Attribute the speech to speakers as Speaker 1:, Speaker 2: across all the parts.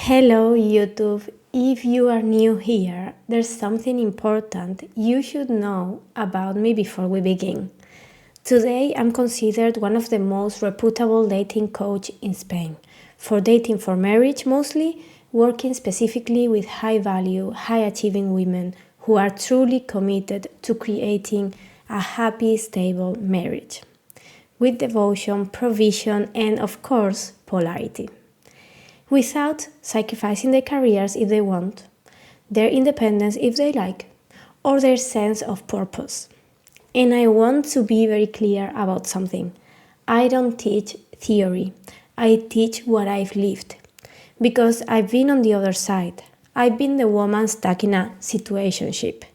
Speaker 1: Hello YouTube. If you are new here, there's something important you should know about me before we begin. Today I'm considered one of the most reputable dating coach in Spain, for dating for marriage mostly, working specifically with high value, high achieving women who are truly committed to creating a happy, stable marriage. With devotion, provision, and of course, polarity without sacrificing their careers if they want, their independence if they like, or their sense of purpose. And I want to be very clear about something. I don't teach theory, I teach what I've lived. Because I've been on the other side. I've been the woman stuck in a situationship.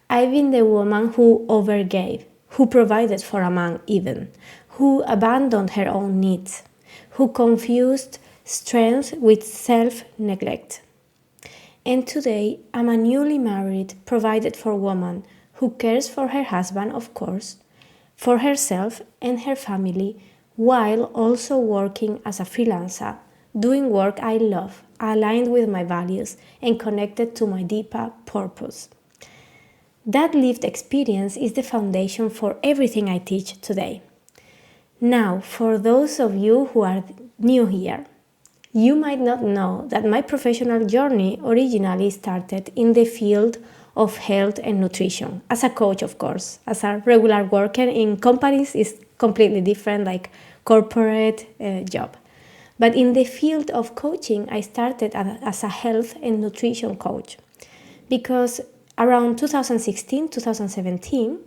Speaker 1: I've been the woman who overgave, who provided for a man even, who abandoned her own needs, who confused strength with self-neglect. And today, I'm a newly married, provided for woman who cares for her husband, of course, for herself and her family, while also working as a freelancer, doing work I love, aligned with my values, and connected to my deeper purpose. That lived experience is the foundation for everything I teach today. Now, for those of you who are new here, you might not know that my professional journey originally started in the field of health and nutrition, as a coach, of course. As a regular worker in companies is completely different, like corporate job. But in the field of coaching, I started as a health and nutrition coach because around 2016, 2017,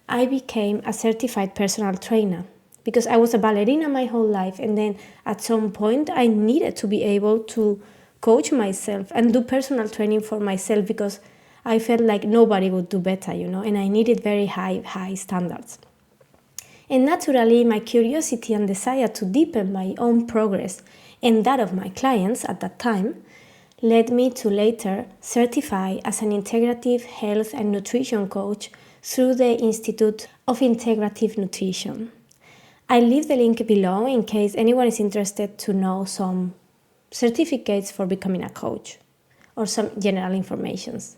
Speaker 1: I became a certified personal trainer because I was a ballerina my whole life, and then at some point I needed to be able to coach myself and do personal training for myself because I felt like nobody would do better, and I needed very high standards. And naturally, my curiosity and desire to deepen my own progress and that of my clients at that time led me to later certify as an integrative health and nutrition coach through the Institute of Integrative Nutrition. I'll leave the link below in case anyone is interested to know some certificates for becoming a coach or some general informations.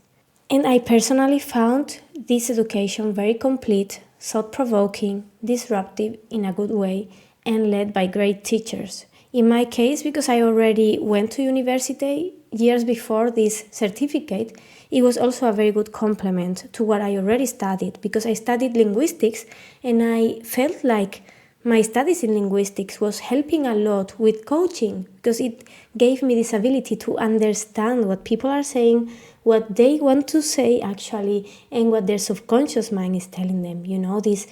Speaker 1: And I personally found this education very complete, thought-provoking, disruptive in a good way, and led by great teachers. In my case, because I already went to university years before this certificate, it was also a very good complement to what I already studied, because I studied linguistics and I felt like my studies in linguistics was helping a lot with coaching because it gave me this ability to understand what people are saying, what they want to say actually, and what their subconscious mind is telling them. This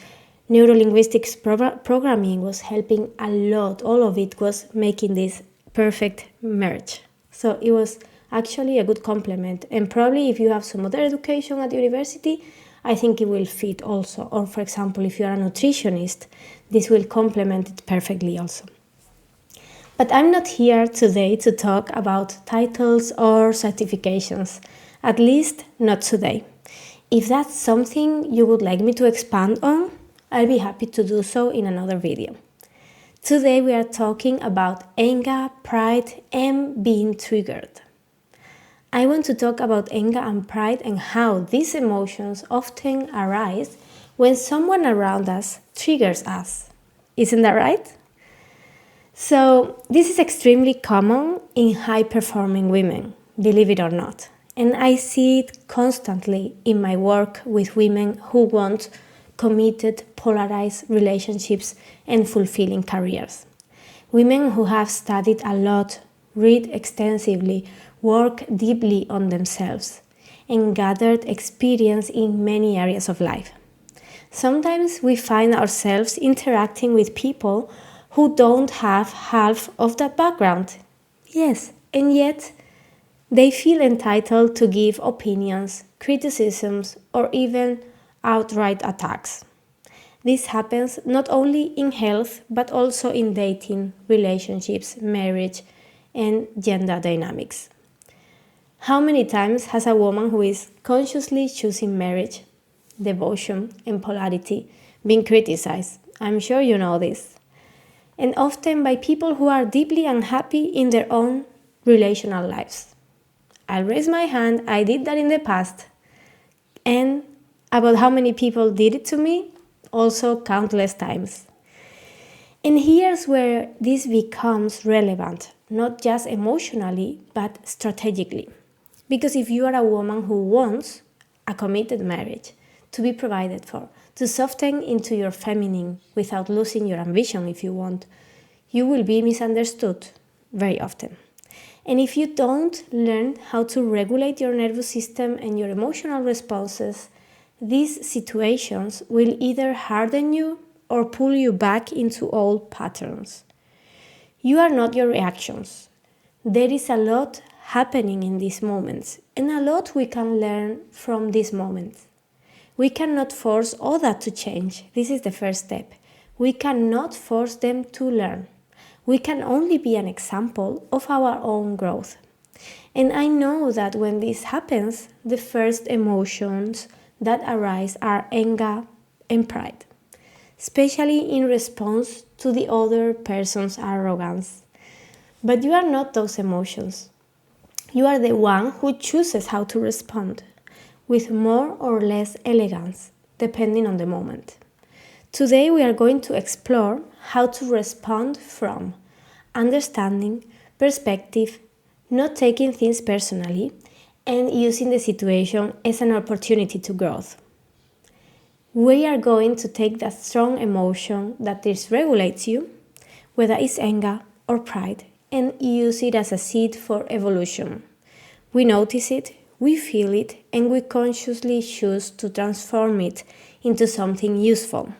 Speaker 1: neurolinguistics programming was helping a lot. All of it was making this perfect merge. So it was actually a good complement. And probably if you have some other education at university, I think it will fit also. Or for example, if you're a nutritionist, this will complement it perfectly also. But I'm not here today to talk about titles or certifications, at least not today. If that's something you would like me to expand on, I'll be happy to do so in another video. Today we are talking about anger, pride, and being triggered. I want to talk about anger and pride and how these emotions often arise when someone around us triggers us. Isn't that right? So this is extremely common in high-performing women, believe it or not. And I see it constantly in my work with women who want committed, polarized relationships and fulfilling careers. Women who have studied a lot, read extensively, work deeply on themselves, and gathered experience in many areas of life. Sometimes we find ourselves interacting with people who don't have half of that background. Yes, and yet they feel entitled to give opinions, criticisms, or even outright attacks. This happens not only in health, but also in dating, relationships, marriage, and gender dynamics. How many times has a woman who is consciously choosing marriage, devotion, and polarity been criticized? I'm sure you know this. And often by people who are deeply unhappy in their own relational lives. I'll raise my hand, I did that in the past. And about how many people did it to me, also countless times. And here's where this becomes relevant, not just emotionally, but strategically. Because if you are a woman who wants a committed marriage, to be provided for, to soften into your feminine without losing your ambition if you want, you will be misunderstood very often. And if you don't learn how to regulate your nervous system and your emotional responses, these situations will either harden you or pull you back into old patterns. You are not your reactions. There is a lot happening in these moments, and a lot we can learn from these moments. We cannot force all that to change. This is the first step. We cannot force them to learn. We can only be an example of our own growth. And I know that when this happens, the first emotions that arise are anger and pride, especially in response to the other person's arrogance. But you are not those emotions. You are the one who chooses how to respond, with more or less elegance, depending on the moment. Today we are going to explore how to respond from understanding, perspective, not taking things personally, and using the situation as an opportunity to growth. We are going to take that strong emotion that dysregulates you, whether it's anger or pride, and use it as a seed for evolution. We notice it, we feel it, and we consciously choose to transform it into something useful.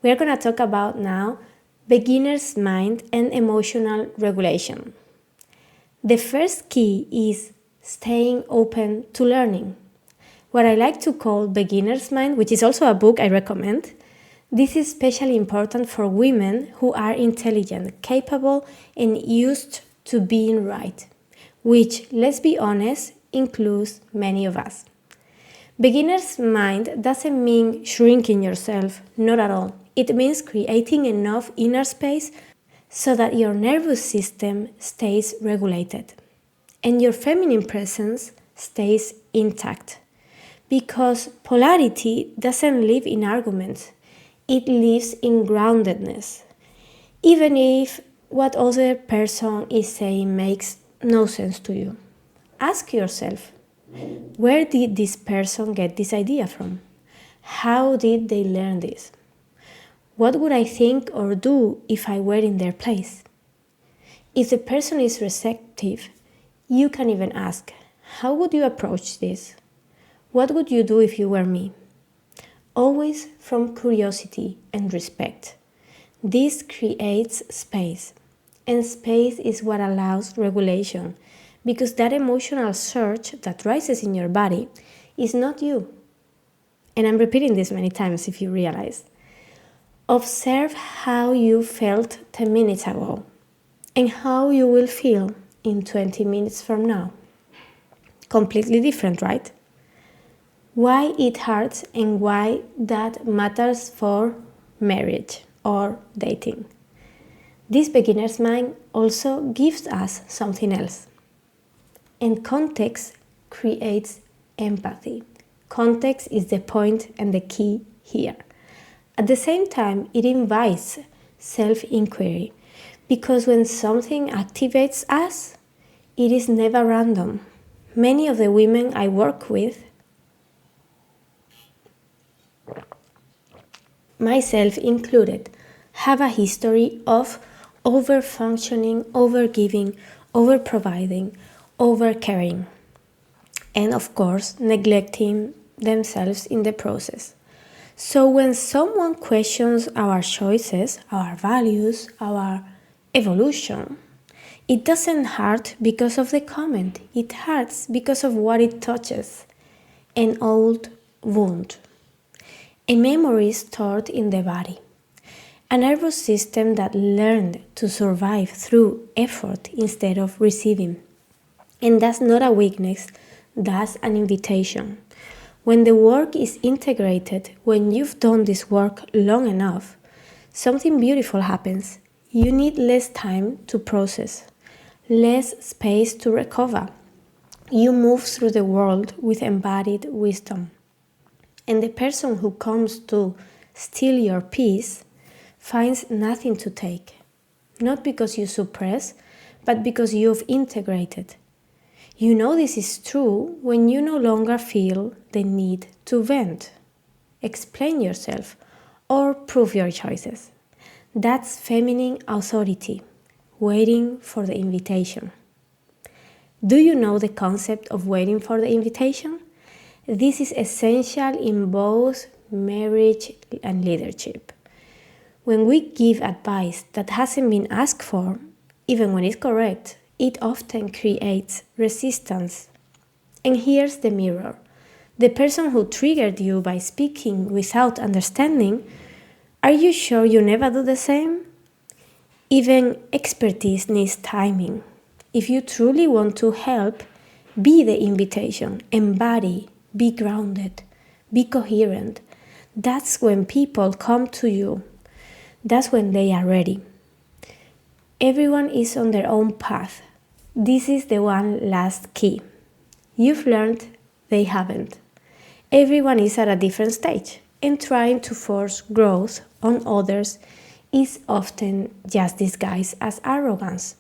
Speaker 1: We are going to talk about now beginner's mind and emotional regulation. The first key is staying open to learning. What I like to call beginner's mind, which is also a book I recommend. This is especially important for women who are intelligent, capable, and used to being right, which, let's be honest, includes many of us. Beginner's mind doesn't mean shrinking yourself, not at all. It means creating enough inner space so that your nervous system stays regulated and your feminine presence stays intact. Because polarity doesn't live in arguments, it lives in groundedness. Even if what other person is saying makes no sense to you, ask yourself, where did this person get this idea from? How did they learn this? What would I think or do if I were in their place? If the person is receptive, you can even ask, how would you approach this? What would you do if you were me? Always from curiosity and respect. This creates space, and space is what allows regulation, because that emotional surge that rises in your body is not you. And I'm repeating this many times if you realize. Observe how you felt 10 minutes ago and how you will feel in 20 minutes from now. Completely different, right? Why it hurts and why that matters for marriage or dating. This beginner's mind also gives us something else. And context creates empathy. Context is the point and the key here. At the same time, it invites self-inquiry, because when something activates us, it is never random. Many of the women I work with, myself included, have a history of over-functioning, over-giving, over-providing, over-caring, and of course, neglecting themselves in the process. So when someone questions our choices, our values, our evolution, it doesn't hurt because of the comment. It hurts because of what it touches. An old wound. A memory stored in the body. A nervous system that learned to survive through effort instead of receiving. And that's not a weakness, that's an invitation. When the work is integrated, when you've done this work long enough, something beautiful happens. You need less time to process, less space to recover. You move through the world with embodied wisdom. And the person who comes to steal your peace finds nothing to take. Not because you suppress, but because you've integrated. You know this is true when you no longer feel the need to vent, explain yourself, or prove your choices. That's feminine authority, waiting for the invitation. Do you know the concept of waiting for the invitation? This is essential in both marriage and leadership. When we give advice that hasn't been asked for, even when it's correct, it often creates resistance. And here's the mirror. The person who triggered you by speaking without understanding, are you sure you never do the same? Even expertise needs timing. If you truly want to help, be the invitation, embody, be grounded, be coherent. That's when people come to you. That's when they are ready. Everyone is on their own path. This is the one last key. You've learned, they haven't. Everyone is at a different stage, and trying to force growth on others is often just disguised as arrogance.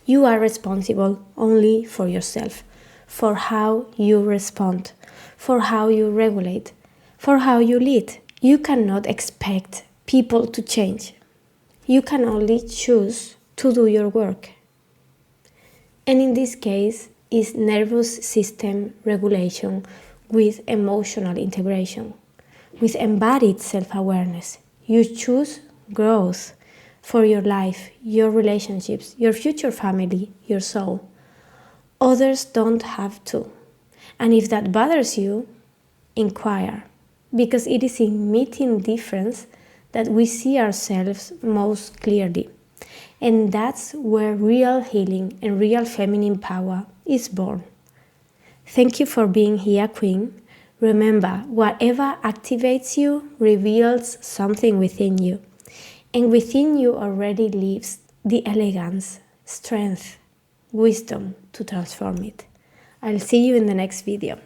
Speaker 1: You are responsible only for yourself, for how you respond, for how you regulate, for how you lead. You cannot expect people to change. You can only choose to do your work. And in this case, is nervous system regulation with emotional integration, with embodied self-awareness. You choose growth for your life, your relationships, your future family, your soul. Others don't have to. And if that bothers you, inquire, because it is in meeting difference that we see ourselves most clearly. And that's where real healing and real feminine power is born. Thank you for being here, Queen. Remember, whatever activates you reveals something within you. And within you already lives the elegance, strength, wisdom to transform it. I'll see you in the next video.